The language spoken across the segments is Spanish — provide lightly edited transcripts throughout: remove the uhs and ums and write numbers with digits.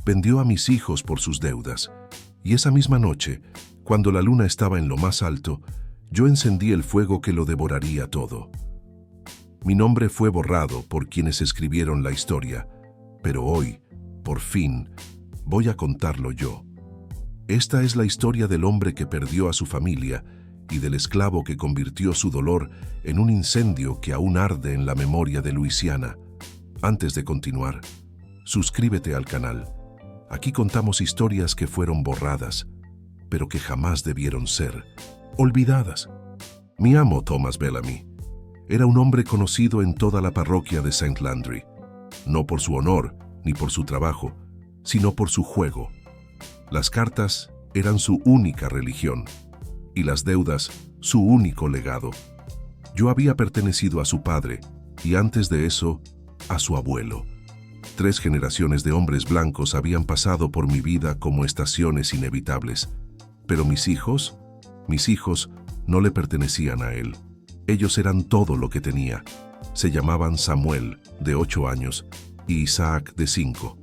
vendió a mis hijos por sus deudas, y esa misma noche, cuando la luna estaba en lo más alto, yo encendí el fuego que lo devoraría todo. Mi nombre fue borrado por quienes escribieron la historia, pero hoy, por fin, voy a contarlo yo. Esta es la historia del hombre que perdió a su familia y del esclavo que convirtió su dolor en un incendio que aún arde en la memoria de Luisiana. Antes de continuar, suscríbete al canal. Aquí contamos historias que fueron borradas, pero que jamás debieron ser olvidadas. Mi amo, Thomas Bellamy, era un hombre conocido en toda la parroquia de St. Landry, no por su honor ni por su trabajo, sino por su juego. Las cartas eran su única religión y las deudas su único legado. Yo había pertenecido a su padre y antes de eso, a su abuelo. 3 generaciones de hombres blancos habían pasado por mi vida como estaciones inevitables, pero mis hijos no le pertenecían a él. Ellos eran todo lo que tenía. Se llamaban Samuel, de 8 años, y Isaac, de 5.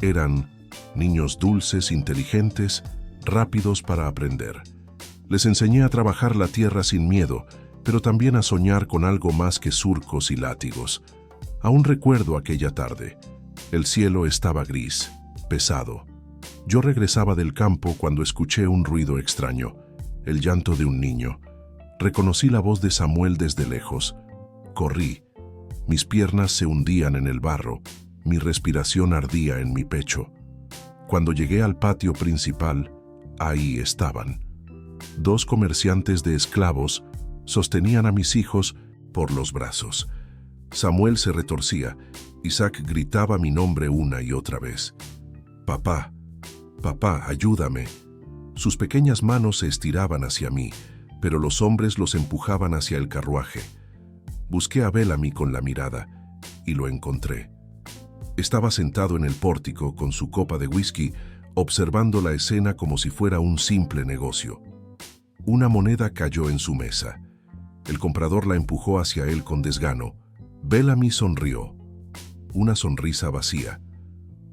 Eran niños dulces, inteligentes, rápidos para aprender. Les enseñé a trabajar la tierra sin miedo, pero también a soñar con algo más que surcos y látigos. Aún recuerdo aquella tarde. El cielo estaba gris, pesado. Yo regresaba del campo cuando escuché un ruido extraño, el llanto de un niño. Reconocí la voz de Samuel desde lejos. Corrí. Mis piernas se hundían en el barro, mi respiración ardía en mi pecho. Cuando llegué al patio principal, ahí estaban. 2 comerciantes de esclavos sostenían a mis hijos por los brazos. Samuel se retorcía. Isaac gritaba mi nombre una y otra vez. «Papá, papá, ayúdame». Sus pequeñas manos se estiraban hacia mí, pero los hombres los empujaban hacia el carruaje. Busqué a Bellamy con la mirada y lo encontré. Estaba sentado en el pórtico con su copa de whisky, observando la escena como si fuera un simple negocio. Una moneda cayó en su mesa. El comprador la empujó hacia él con desgano. Bellamy sonrió. Una sonrisa vacía.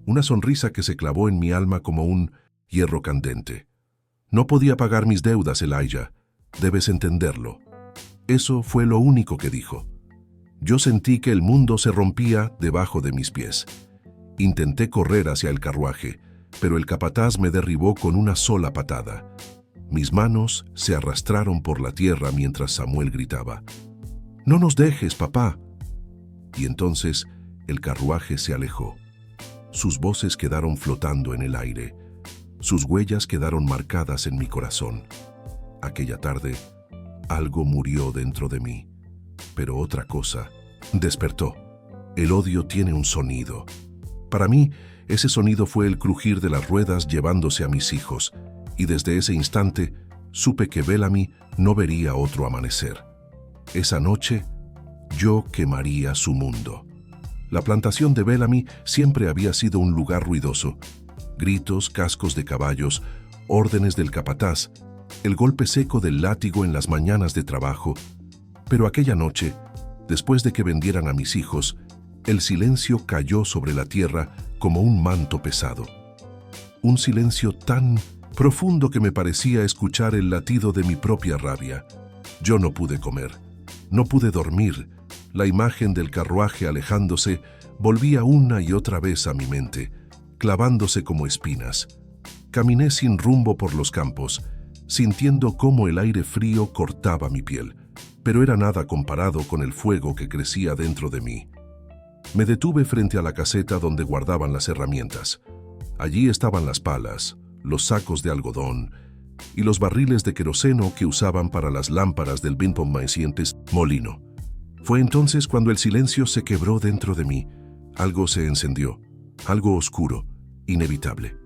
Una sonrisa que se clavó en mi alma como un hierro candente. No podía pagar mis deudas, Elijah. Debes entenderlo. Eso fue lo único que dijo. Yo sentí que el mundo se rompía debajo de mis pies. Intenté correr hacia el carruaje, pero el capataz me derribó con una sola patada. Mis manos se arrastraron por la tierra mientras Samuel gritaba: «¡No nos dejes, papá!». Y entonces el carruaje se alejó. Sus voces quedaron flotando en el aire. Sus huellas quedaron marcadas en mi corazón. Aquella tarde, algo murió dentro de mí, pero otra cosa despertó. El odio tiene un sonido. Para mí, ese sonido fue el crujir de las ruedas llevándose a mis hijos, y desde ese instante supe que Bellamy no vería otro amanecer. Esa noche, yo quemaría su mundo. La plantación de Bellamy siempre había sido un lugar ruidoso. Gritos, cascos de caballos, órdenes del capataz, el golpe seco del látigo en las mañanas de trabajo. Pero aquella noche, después de que vendieran a mis hijos, el silencio cayó sobre la tierra como un manto pesado. Un silencio tan profundo que me parecía escuchar el latido de mi propia rabia. Yo no pude comer, no pude dormir. La imagen del carruaje alejándose volvía una y otra vez a mi mente, clavándose como espinas. Caminé sin rumbo por los campos, sintiendo cómo el aire frío cortaba mi piel, pero era nada comparado con el fuego que crecía dentro de mí. Me detuve frente a la caseta donde guardaban las herramientas. Allí estaban las palas, los sacos de algodón y los barriles de queroseno que usaban para las lámparas del incandescentes molino. Fue entonces cuando el silencio se quebró dentro de mí. Algo se encendió, algo oscuro, inevitable.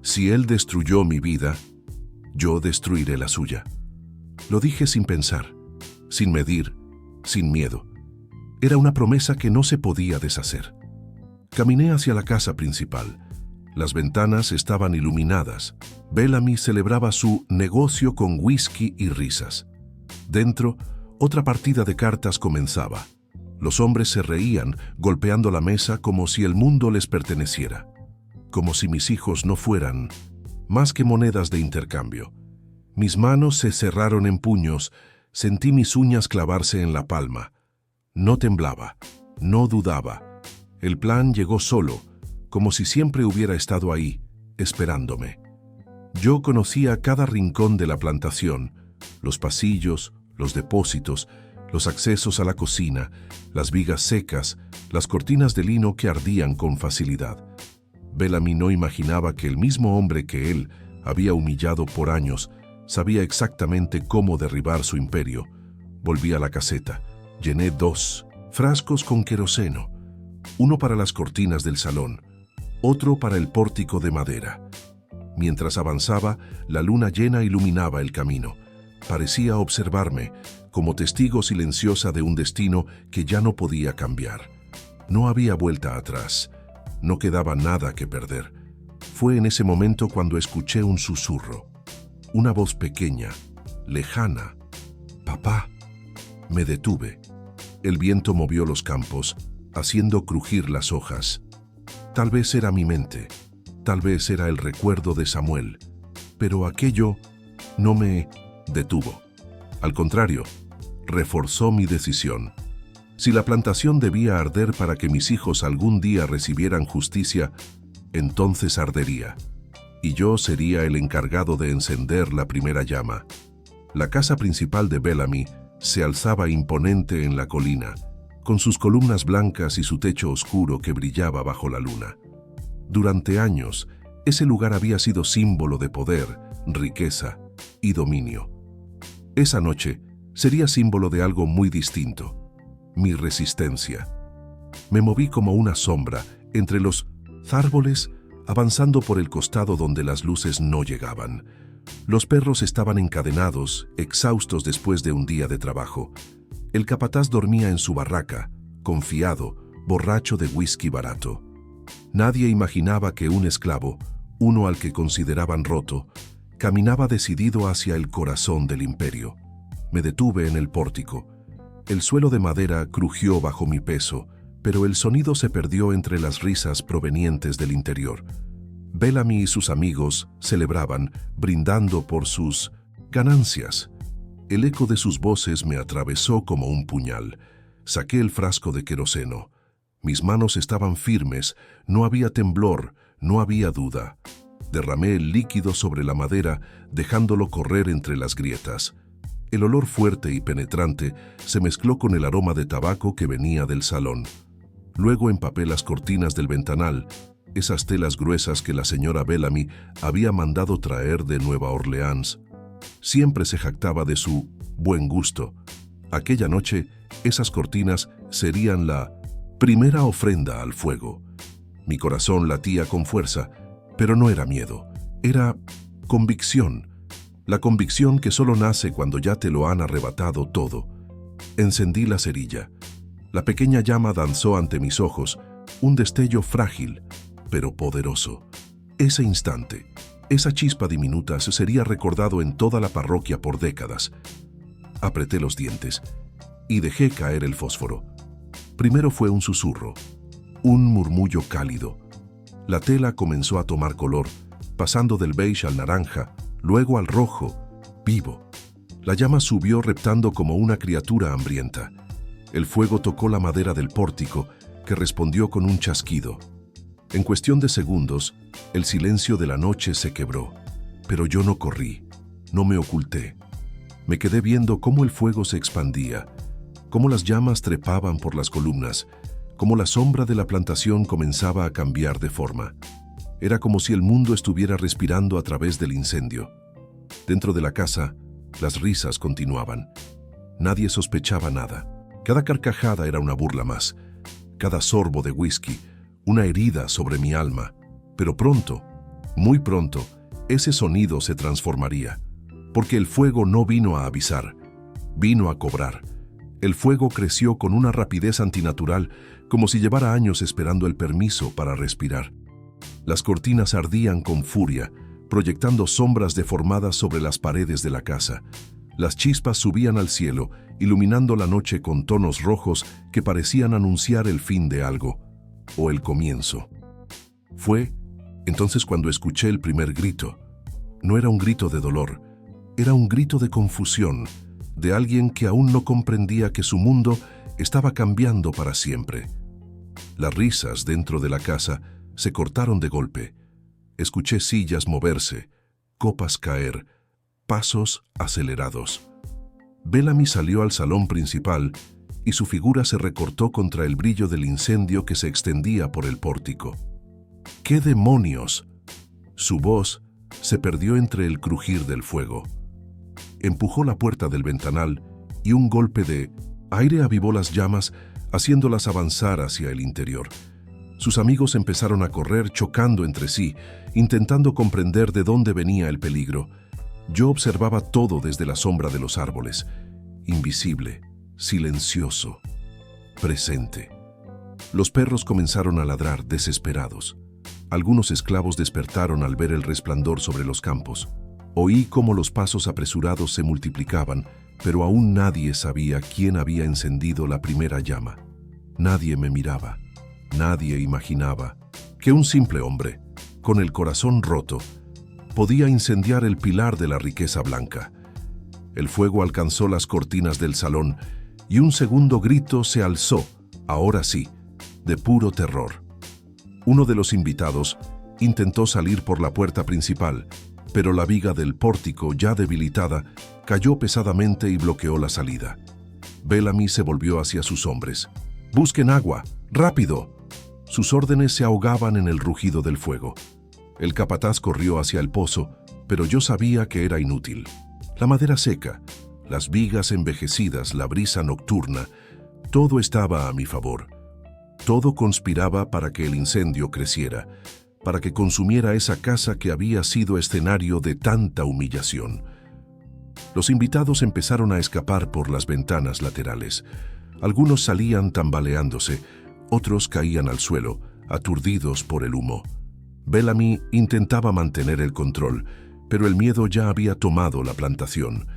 Si él destruyó mi vida, yo destruiré la suya. Lo dije sin pensar, sin medir, sin miedo. Era una promesa que no se podía deshacer. Caminé hacia la casa principal. Las ventanas estaban iluminadas. Bellamy celebraba su negocio con whisky y risas. Dentro, otra partida de cartas comenzaba. Los hombres se reían, golpeando la mesa como si el mundo les perteneciera. como si mis hijos no fueran más que monedas de intercambio. Mis manos se cerraron en puños, sentí mis uñas clavarse en la palma. No temblaba, no dudaba. El plan llegó solo, como si siempre hubiera estado ahí, esperándome. Yo conocía cada rincón de la plantación, los pasillos, los depósitos, los accesos a la cocina, las vigas secas, las cortinas de lino que ardían con facilidad. Bellamy no imaginaba que el mismo hombre que él había humillado por años sabía exactamente cómo derribar su imperio. Volví a la caseta. Llené 2 frascos con queroseno, uno para las cortinas del salón, otro para el pórtico de madera. Mientras avanzaba, la luna llena iluminaba el camino. Parecía observarme, como testigo silenciosa de un destino que ya no podía cambiar. No había vuelta atrás. No quedaba nada que perder. Fue en ese momento cuando escuché un susurro. Una voz pequeña, lejana. «Papá». Me detuve. El viento movió los campos, haciendo crujir las hojas. Tal vez era mi mente, tal vez era el recuerdo de Samuel, pero aquello no me detuvo. Al contrario, reforzó mi decisión. Si la plantación debía arder para que mis hijos algún día recibieran justicia, entonces ardería, y yo sería el encargado de encender la primera llama. La casa principal de Bellamy se alzaba imponente en la colina, con sus columnas blancas y su techo oscuro que brillaba bajo la luna. Durante años, ese lugar había sido símbolo de poder, riqueza y dominio. Esa noche sería símbolo de algo muy distinto: mi resistencia. Me moví como una sombra entre los árboles, avanzando por el costado donde las luces no llegaban. Los perros estaban encadenados, exhaustos después de un día de trabajo. El capataz dormía en su barraca, confiado, borracho de whisky barato. Nadie imaginaba que un esclavo, uno al que consideraban roto, caminaba decidido hacia el corazón del imperio. Me detuve en el pórtico. El suelo de madera crujió bajo mi peso, pero el sonido se perdió entre las risas provenientes del interior. Bellamy y sus amigos celebraban, brindando por sus ganancias. El eco de sus voces me atravesó como un puñal. Saqué el frasco de queroseno. Mis manos estaban firmes, no había temblor, no había duda. Derramé el líquido sobre la madera, dejándolo correr entre las grietas. El olor fuerte y penetrante se mezcló con el aroma de tabaco que venía del salón. Luego empapé las cortinas del ventanal, esas telas gruesas que la señora Bellamy había mandado traer de Nueva Orleans. Siempre se jactaba de su buen gusto. Aquella noche, esas cortinas serían la primera ofrenda al fuego. Mi corazón latía con fuerza, pero no era miedo, era convicción. La convicción que solo nace cuando ya te lo han arrebatado todo. Encendí la cerilla. La pequeña llama danzó ante mis ojos, un destello frágil, pero poderoso. Ese instante, esa chispa diminuta se sería recordado en toda la parroquia por décadas. Apreté los dientes y dejé caer el fósforo. Primero fue un susurro, un murmullo cálido. La tela comenzó a tomar color, pasando del beige al naranja, luego al rojo, vivo. La llama subió reptando como una criatura hambrienta. El fuego tocó la madera del pórtico, que respondió con un chasquido. En cuestión de segundos, el silencio de la noche se quebró. Pero yo no corrí, no me oculté. Me quedé viendo cómo el fuego se expandía, cómo las llamas trepaban por las columnas, cómo la sombra de la plantación comenzaba a cambiar de forma. Era como si el mundo estuviera respirando a través del incendio. Dentro de la casa, las risas continuaban. Nadie sospechaba nada. Cada carcajada era una burla más. Cada sorbo de whisky, una herida sobre mi alma. Pero pronto, muy pronto, ese sonido se transformaría. Porque el fuego no vino a avisar, vino a cobrar. El fuego creció con una rapidez antinatural, como si llevara años esperando el permiso para respirar. Las cortinas ardían con furia, proyectando sombras deformadas sobre las paredes de la casa. Las chispas subían al cielo, iluminando la noche con tonos rojos que parecían anunciar el fin de algo, o el comienzo. Fue Entonces cuando escuché el primer grito, no era un grito de dolor, era un grito de confusión, de alguien que aún no comprendía que su mundo estaba cambiando para siempre. Las risas dentro de la casa se cortaron de golpe. Escuché sillas moverse, copas caer, pasos acelerados. Bellamy salió al salón principal y su figura se recortó contra el brillo del incendio que se extendía por el pórtico. ¡Qué demonios! Su voz se perdió entre el crujir del fuego. Empujó la puerta del ventanal y un golpe de aire avivó las llamas, haciéndolas avanzar hacia el interior. Sus amigos empezaron a correr chocando entre sí, intentando comprender de dónde venía el peligro. Yo observaba todo desde la sombra de los árboles, invisible, silencioso, presente. Los perros comenzaron a ladrar desesperados. Algunos esclavos despertaron al ver el resplandor sobre los campos. Oí cómo los pasos apresurados se multiplicaban, pero aún nadie sabía quién había encendido la primera llama. Nadie me miraba, nadie imaginaba que un simple hombre, con el corazón roto, podía incendiar el pilar de la riqueza blanca. El fuego alcanzó las cortinas del salón y un segundo grito se alzó, ahora sí, de puro terror. Uno de los invitados intentó salir por la puerta principal, pero la viga del pórtico, ya debilitada, cayó pesadamente y bloqueó la salida. Bellamy se volvió hacia sus hombres. «¡Busquen agua! ¡Rápido!». Sus órdenes se ahogaban en el rugido del fuego. El capataz corrió hacia el pozo, pero yo sabía que era inútil. La madera seca, las vigas envejecidas, la brisa nocturna, todo estaba a mi favor. Todo conspiraba para que el incendio creciera, para que consumiera esa casa que había sido escenario de tanta humillación. Los invitados empezaron a escapar por las ventanas laterales. Algunos salían tambaleándose, otros caían al suelo, aturdidos por el humo. Bellamy intentaba mantener el control, pero el miedo ya había tomado la plantación.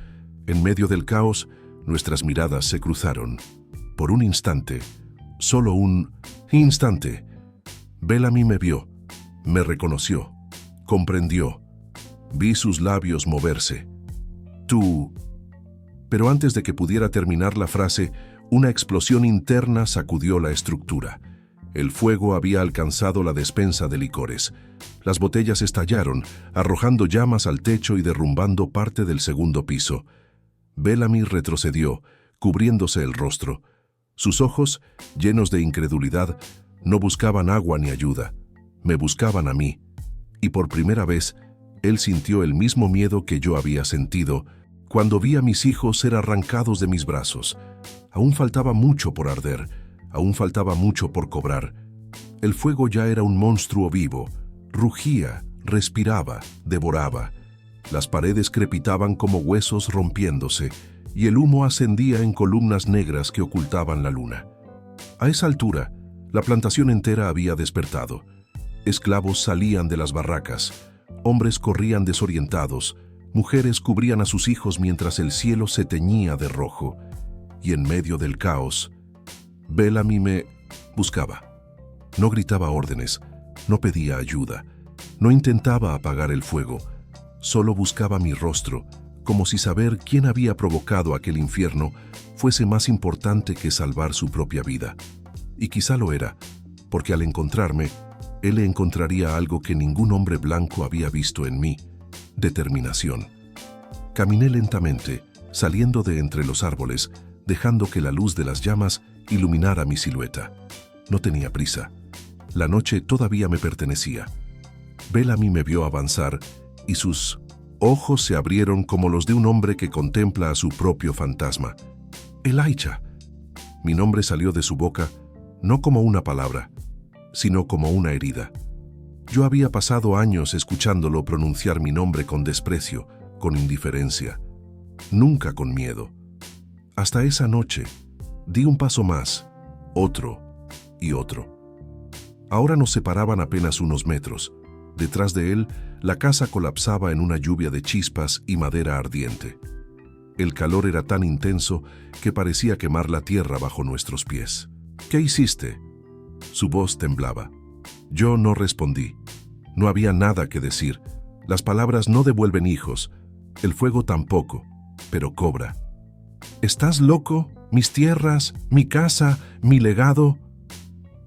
En medio del caos, nuestras miradas se cruzaron. Por un instante, solo un instante, Bellamy me vio, me reconoció, comprendió. Vi sus labios moverse. «Tú...». Pero antes de que pudiera terminar la frase, una explosión interna sacudió la estructura. El fuego había alcanzado la despensa de licores. Las botellas estallaron, arrojando llamas al techo y derrumbando parte del segundo piso. Bellamy retrocedió, cubriéndose el rostro. Sus ojos, llenos de incredulidad, no buscaban agua ni ayuda. Me buscaban a mí. Y por primera vez, él sintió el mismo miedo que yo había sentido cuando vi a mis hijos ser arrancados de mis brazos. Aún faltaba mucho por arder, aún faltaba mucho por cobrar. El fuego ya era un monstruo vivo, rugía, respiraba, devoraba. Las paredes crepitaban como huesos rompiéndose, y el humo ascendía en columnas negras que ocultaban la luna. A esa altura, la plantación entera había despertado. Esclavos salían de las barracas, hombres corrían desorientados, mujeres cubrían a sus hijos mientras el cielo se teñía de rojo. Y en medio del caos, Bellamy me buscaba. No gritaba órdenes, no pedía ayuda, no intentaba apagar el fuego, solo buscaba mi rostro, como si saber quién había provocado aquel infierno fuese más importante que salvar su propia vida. Y quizá lo era, porque al encontrarme, él encontraría algo que ningún hombre blanco había visto en mí: determinación. Caminé lentamente, saliendo de entre los árboles, dejando que la luz de las llamas iluminara mi silueta. No tenía prisa. La noche todavía me pertenecía. Bellamy me vio avanzar y sus ojos se abrieron como los de un hombre que contempla a su propio fantasma. «Elijah». Mi nombre salió de su boca, no como una palabra, sino como una herida. Yo había pasado años escuchándolo pronunciar mi nombre con desprecio, con indiferencia, nunca con miedo. Hasta esa noche, di un paso más, otro y otro. Ahora nos separaban apenas unos metros. Detrás de él, la casa colapsaba en una lluvia de chispas y madera ardiente. El calor era tan intenso que parecía quemar la tierra bajo nuestros pies. «¿Qué hiciste?». Su voz temblaba. Yo no respondí. No había nada que decir. Las palabras no devuelven hijos, el fuego tampoco, pero cobra. ¿Estás loco? ¿Mis tierras? ¿Mi casa? ¿Mi legado?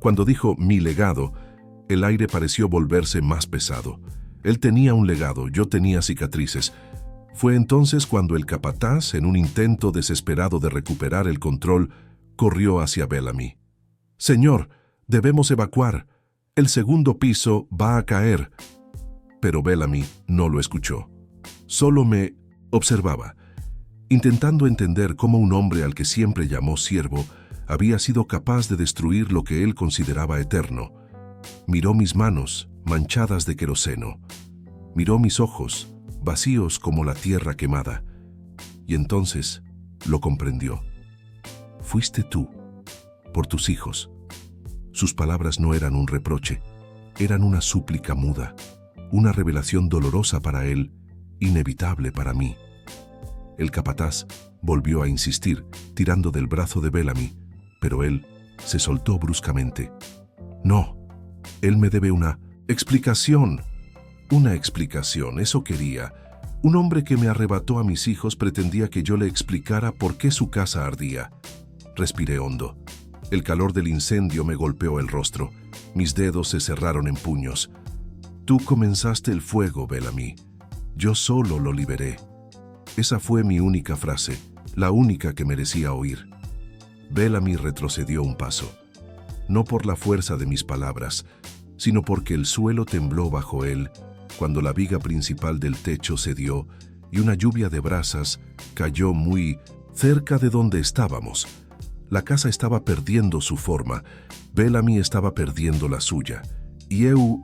Cuando dijo mi legado, el aire pareció volverse más pesado. Él tenía un legado, yo tenía cicatrices. Fue entonces cuando el capataz, en un intento desesperado de recuperar el control, corrió hacia Bellamy. «Señor, debemos evacuar. El segundo piso va a caer». Pero Bellamy no lo escuchó. Solo me observaba, intentando entender cómo un hombre al que siempre llamó siervo había sido capaz de destruir lo que él consideraba eterno. Miró mis manos, manchadas de queroseno. Miró mis ojos, vacíos como la tierra quemada. Y entonces lo comprendió. «Fuiste tú, por tus hijos». Sus palabras no eran un reproche, eran una súplica muda, una revelación dolorosa para él, inevitable para mí. El capataz volvió a insistir, tirando del brazo de Bellamy, pero él se soltó bruscamente. «No, él me debe una explicación». Una explicación, eso quería. Un hombre que me arrebató a mis hijos pretendía que yo le explicara por qué su casa ardía. Respiré hondo. El calor del incendio me golpeó el rostro. Mis dedos se cerraron en puños. «Tú comenzaste el fuego, Bellamy. Yo solo lo liberé». Esa fue mi única frase, la única que merecía oír. Bellamy retrocedió un paso. No por la fuerza de mis palabras, sino porque el suelo tembló bajo él cuando la viga principal del techo cedió y una lluvia de brasas cayó muy cerca de donde estábamos. La casa estaba perdiendo su forma, Bellamy estaba perdiendo la suya, y eu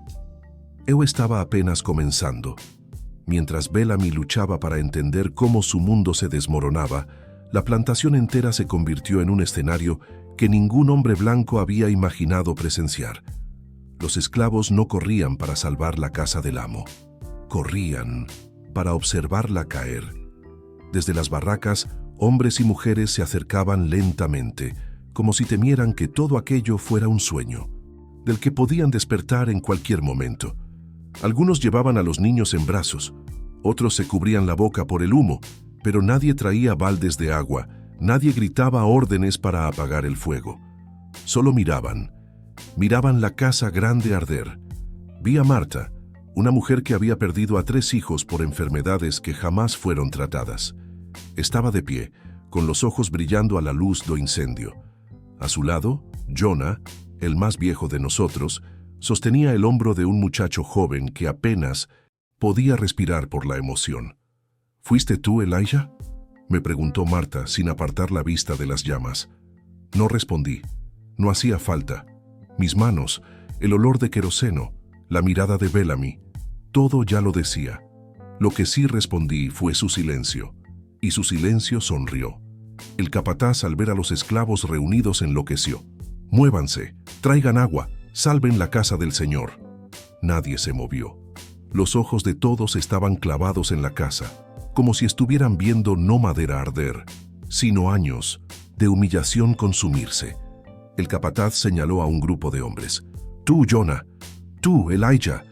estaba apenas comenzando. Mientras Bellamy luchaba para entender cómo su mundo se desmoronaba, la plantación entera se convirtió en un escenario que ningún hombre blanco había imaginado presenciar. Los esclavos no corrían para salvar la casa del amo, corrían para observarla caer. Desde las barracas, hombres y mujeres se acercaban lentamente, como si temieran que todo aquello fuera un sueño, del que podían despertar en cualquier momento. Algunos llevaban a los niños en brazos, otros se cubrían la boca por el humo, pero nadie traía baldes de agua, nadie gritaba órdenes para apagar el fuego. Solo miraban la casa grande arder. Vi a Marta, una mujer que había perdido a 3 hijos por enfermedades que jamás fueron tratadas. Estaba de pie, con los ojos brillando a la luz do incendio. A su lado, Jonah, el más viejo de nosotros, sostenía el hombro de un muchacho joven que apenas podía respirar por la emoción. «¿Fuiste tú, Elijah?», me preguntó Marta sin apartar la vista de las llamas. No respondí. No hacía falta. Mis manos, el olor de queroseno, la mirada de Bellamy, todo ya lo decía. Lo que sí respondí fue su silencio, y su silencio sonrió. El capataz, al ver a los esclavos reunidos, enloqueció. «Muévanse, traigan agua, salven la casa del Señor». Nadie se movió. Los ojos de todos estaban clavados en la casa, como si estuvieran viendo no madera arder, sino años de humillación consumirse. El capataz señaló a un grupo de hombres. «Tú, Jonah, tú, Elijah,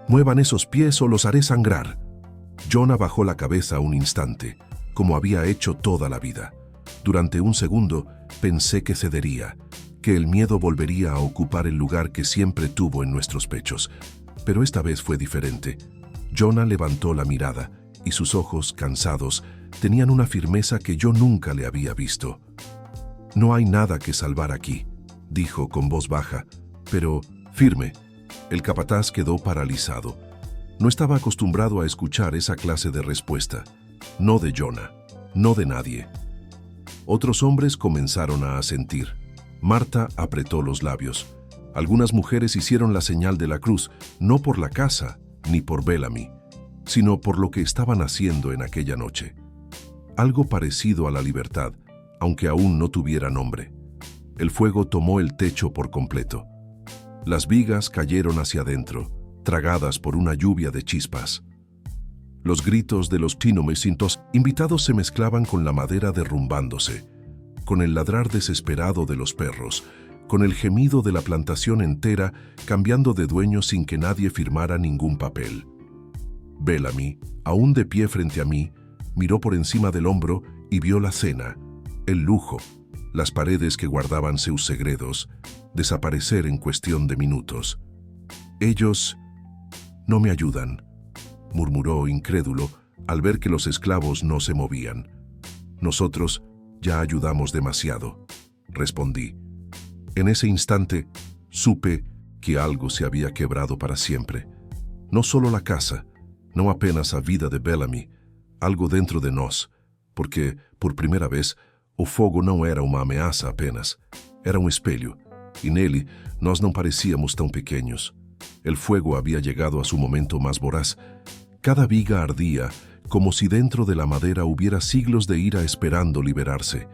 muevan esos pies o los haré sangrar». Jonah bajó la cabeza un instante, como había hecho toda la vida. Durante un segundo pensé que cedería, que el miedo volvería a ocupar el lugar que siempre tuvo en nuestros pechos. Pero esta vez fue diferente. Jonah levantó la mirada y sus ojos, cansados, tenían una firmeza que yo nunca le había visto. «No hay nada que salvar aquí», dijo con voz baja, pero firme. El capataz quedó paralizado. No estaba acostumbrado a escuchar esa clase de respuesta. No de Jonah, no de nadie. Otros hombres comenzaron a asentir. Marta apretó los labios. Algunas mujeres hicieron la señal de la cruz, no por la casa ni por Bellamy, sino por lo que estaban haciendo en aquella noche. Algo parecido a la libertad, aunque aún no tuviera nombre. El fuego tomó el techo por completo. Las vigas cayeron hacia adentro, tragadas por una lluvia de chispas. Los gritos de los tinumecitos invitados se mezclaban con la madera derrumbándose, con el ladrar desesperado de los perros, con el gemido de la plantación entera cambiando de dueño sin que nadie firmara ningún papel. Bellamy, aún de pie frente a mí, miró por encima del hombro y vio la cena, el lujo, las paredes que guardaban sus segredos, desaparecer en cuestión de minutos. «Ellos no me ayudan», murmuró incrédulo al ver que los esclavos no se movían. «Nosotros ya ayudamos demasiado», respondí. En ese instante supe que algo se había quebrado para siempre. No solo la casa, no apenas a vida de Bellamy, algo dentro de nós, porque, por primeira vez, o fogo não era uma ameaça apenas, era um espelho, e nele nós não parecíamos tão pequeños. El fuego había llegado a su momento más voraz. Cada viga ardía, como si dentro de la madera hubiera siglos de ira esperando liberarse.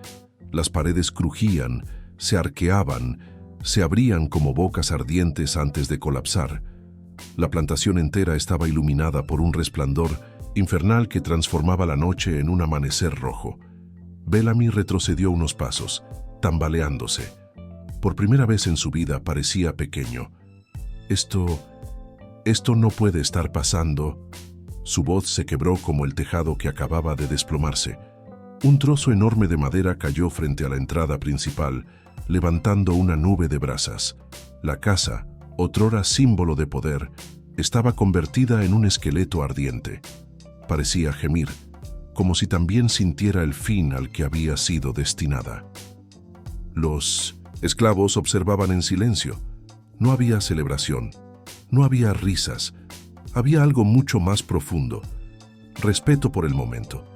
Las paredes crujían, se arqueaban, se abrían como bocas ardientes antes de colapsar. La plantación entera estaba iluminada por un resplandor infernal que transformaba la noche en un amanecer rojo. Bellamy retrocedió unos pasos, tambaleándose. Por primera vez en su vida parecía pequeño. Esto no puede estar pasando. Su voz se quebró como el tejado que acababa de desplomarse. Un trozo enorme de madera cayó frente a la entrada principal, levantando una nube de brasas. La casa, otrora símbolo de poder, estaba convertida en un esqueleto ardiente. Parecía gemir, como si también sintiera el fin al que había sido destinada. Los esclavos observaban en silencio. No había celebración, no había risas, había algo mucho más profundo, respeto por el momento.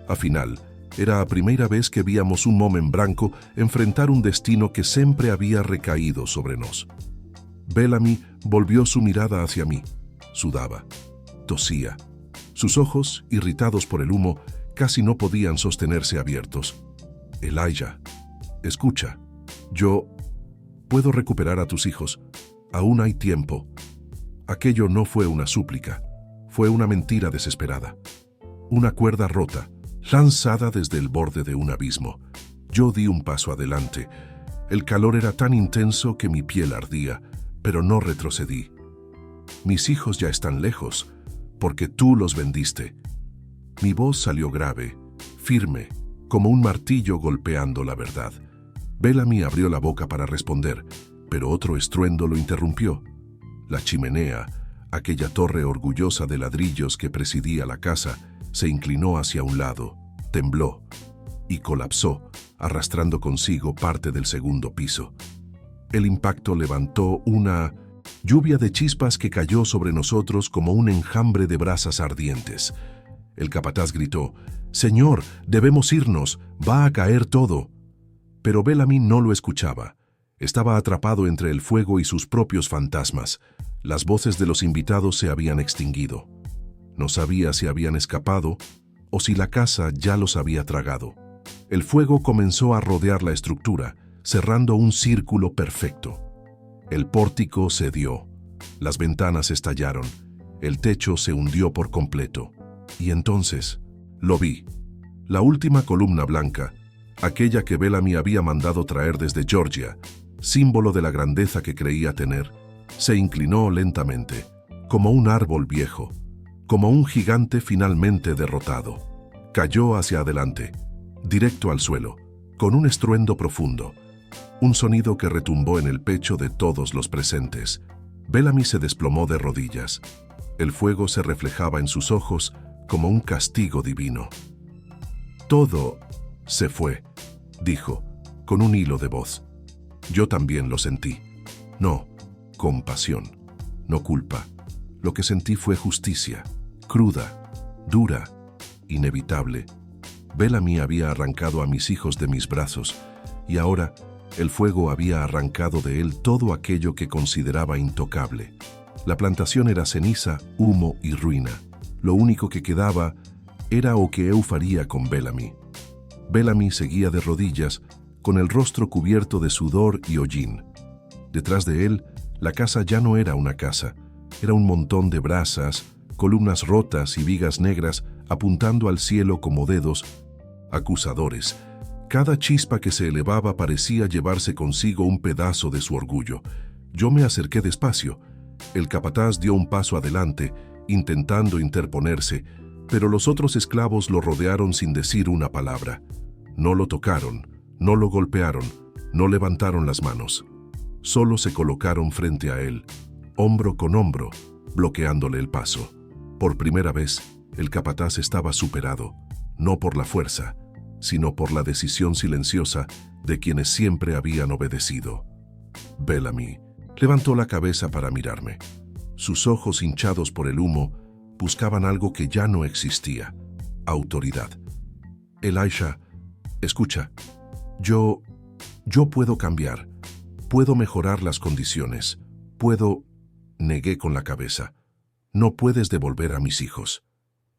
Afinal, era a primeira vez que víamos un home branco enfrentar un destino que siempre había recaído sobre nos. Bellamy volvió su mirada hacia mí. Sudaba, tosía. Sus ojos, irritados por el humo, casi no podían sostenerse abiertos. «Elijah, escucha, yo puedo recuperar a tus hijos. Aún hay tiempo». Aquello no fue una súplica, fue una mentira desesperada. Una cuerda rota, lanzada desde el borde de un abismo. Yo di un paso adelante. El calor era tan intenso que mi piel ardía, pero no retrocedí. «Mis hijos ya están lejos, porque tú los vendiste». Mi voz salió grave, firme, como un martillo golpeando la verdad. Bellamy abrió la boca para responder, pero otro estruendo lo interrumpió. La chimenea, aquella torre orgullosa de ladrillos que presidía la casa, se inclinó hacia un lado, tembló y colapsó, arrastrando consigo parte del segundo piso. El impacto levantó una lluvia de chispas que cayó sobre nosotros como un enjambre de brasas ardientes. El capataz gritó: «Señor, debemos irnos, va a caer todo». Pero Bellamy no lo escuchaba. Estaba atrapado entre el fuego y sus propios fantasmas. Las voces de los invitados se habían extinguido. No sabía si habían escapado o si la casa ya los había tragado. El fuego comenzó a rodear la estructura, cerrando un círculo perfecto. El pórtico cedió, las ventanas estallaron, el techo se hundió por completo. Y entonces lo vi. La última columna blanca, aquella que Bellamy había mandado traer desde Georgia, símbolo de la grandeza que creía tener, se inclinó lentamente, como un árbol viejo, como un gigante finalmente derrotado. Cayó hacia adelante, directo al suelo, con un estruendo profundo, un sonido que retumbó en el pecho de todos los presentes. Bellamy se desplomó de rodillas. El fuego se reflejaba en sus ojos como un castigo divino. «Todo se fue», dijo, con un hilo de voz. Yo también lo sentí. No compasión, no culpa. Lo que sentí fue justicia, cruda, dura, inevitable. Bellamy había arrancado a mis hijos de mis brazos, y ahora el fuego había arrancado de él todo aquello que consideraba intocable. La plantación era ceniza, humo y ruina. Lo único que quedaba era o que eu faría con Bellamy. Bellamy seguía de rodillas, con el rostro cubierto de sudor y hollín. Detrás de él, la casa ya no era una casa, era un montón de brasas, columnas rotas y vigas negras apuntando al cielo como dedos acusadores Cada chispa que se elevaba parecía llevarse consigo un pedazo de su orgullo. Yo me acerqué despacio. El capataz dio un paso adelante, intentando interponerse, pero los otros esclavos lo rodearon sin decir una palabra. No lo tocaron, no lo golpearon, no levantaron las manos. Solo se colocaron frente a él, hombro con hombro, bloqueándole el paso. Por primera vez, el capataz estaba superado, no por la fuerza, sino por la decisión silenciosa de quienes siempre habían obedecido. Bellamy levantó la cabeza para mirarme. Sus ojos hinchados por el humo buscaban algo que ya no existía: autoridad. Elisha, escucha, yo puedo cambiar, puedo mejorar las condiciones, puedo... Negué con la cabeza. No puedes devolver a mis hijos.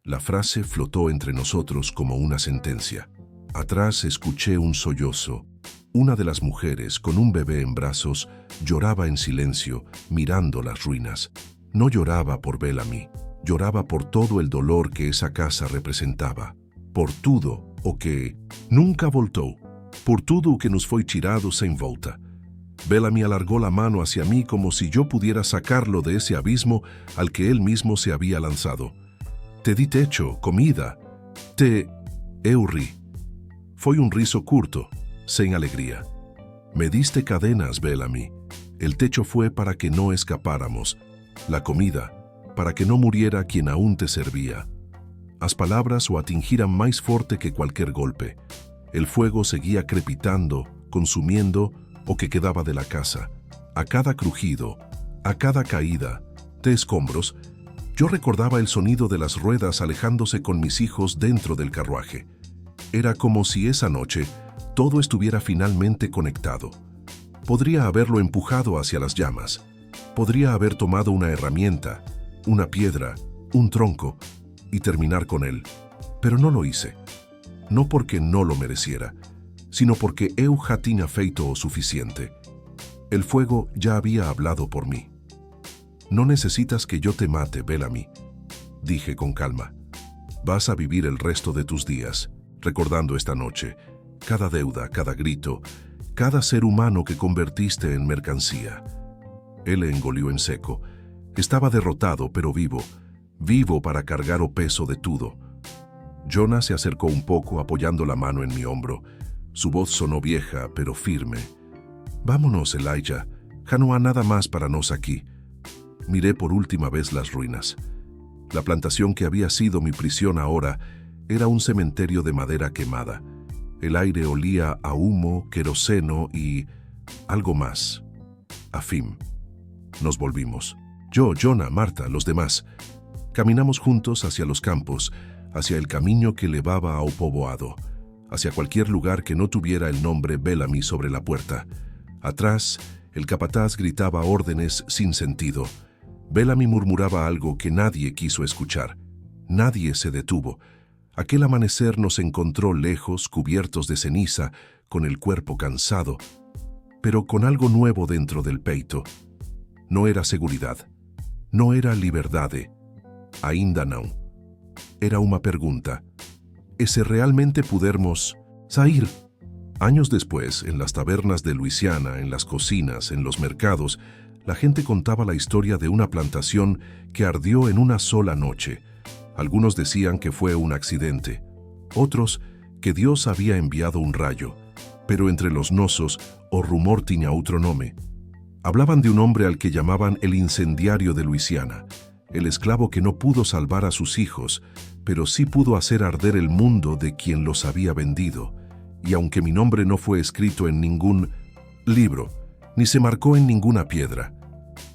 La frase flotó entre nosotros como una sentencia. Atrás escuché un sollozo. Una de las mujeres, con un bebé en brazos, lloraba en silencio, mirando las ruinas. No lloraba por Bellamy, lloraba por todo el dolor que esa casa representaba. Por tudo o que nunca voltou, por tudo o que nos foi tirado sem volta. Bellamy alargó la mano hacia mí como si yo pudiera sacarlo de ese abismo al que él mismo se había lanzado. Te di techo, comida, Eu ri. Foi un riso curto, sin alegría. Me diste cadenas, Bellamy. El techo fue para que no escapáramos. La comida, para que no muriera quien aún te servía. As palabras o atingiran más fuerte que cualquier golpe. El fuego seguía crepitando, consumiendo o que quedaba de la casa. A cada crujido, a cada caída de escombros, yo recordaba el sonido de las ruedas alejándose con mis hijos dentro del carruaje. Era como si esa noche todo estuviera finalmente conectado. Podría haberlo empujado hacia las llamas. Podría haber tomado una herramienta, una piedra, un tronco y terminar con él. Pero no lo hice. No porque no lo mereciera, sino porque eu já tinha feito o suficiente. El fuego ya había hablado por mí. No necesitas que yo te mate, Bellamy, dije con calma. Vas a vivir el resto de tus días, recordando esta noche, cada deuda, cada grito, cada ser humano que convertiste en mercancía. Él engolió en seco. Estaba derrotado, pero vivo, vivo para cargar o peso de tudo. Jonah se acercó un poco, apoyando la mano en mi hombro. Su voz sonó vieja, pero firme. Vámonos, Elijah. Ya no hay nada más para nos aquí. Miré por última vez las ruinas. La plantación que había sido mi prisión ahora era un cementerio de madera quemada. El aire olía a humo, queroseno y algo más. Afim. Nos volvimos. Yo, Jonah, Marta, los demás. Caminamos juntos hacia los campos, hacia el camino que levaba ao povoado, hacia cualquier lugar que no tuviera el nombre Bellamy sobre la puerta. Atrás, el capataz gritaba órdenes sin sentido. Bellamy murmuraba algo que nadie quiso escuchar. Nadie se detuvo. Aquel amanecer nos encontró lejos, cubiertos de ceniza, con el cuerpo cansado, pero con algo nuevo dentro del peito. No era seguridad. No era liberdade. Ainda não. Era una pregunta. ¿Ese realmente podermos sair? Años después, en las tabernas de Luisiana, en las cocinas, en los mercados, la gente contaba la historia de una plantación que ardió en una sola noche. Algunos decían que fue un accidente, otros que Dios había enviado un rayo, pero entre los nosos o rumor tiña outro nome. Hablaban de un hombre al que llamaban el incendiario de Luisiana, el esclavo que no pudo salvar a sus hijos, pero sí pudo hacer arder el mundo de quien los había vendido. Y aunque mi nombre no fue escrito en ningún libro, ni se marcó en ninguna piedra,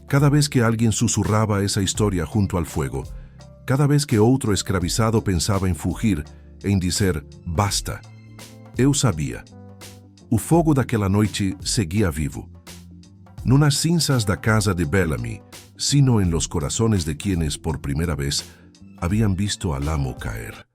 cada vez que alguien susurraba esa historia junto al fuego, cada vez que outro escravizado pensaba en fugir, en dizer basta, eu sabia. O fogo daquela noite seguia vivo. No nas cinzas da casa de Bellamy, sino en los corazones de quienes por primera vez habían visto al amo caer.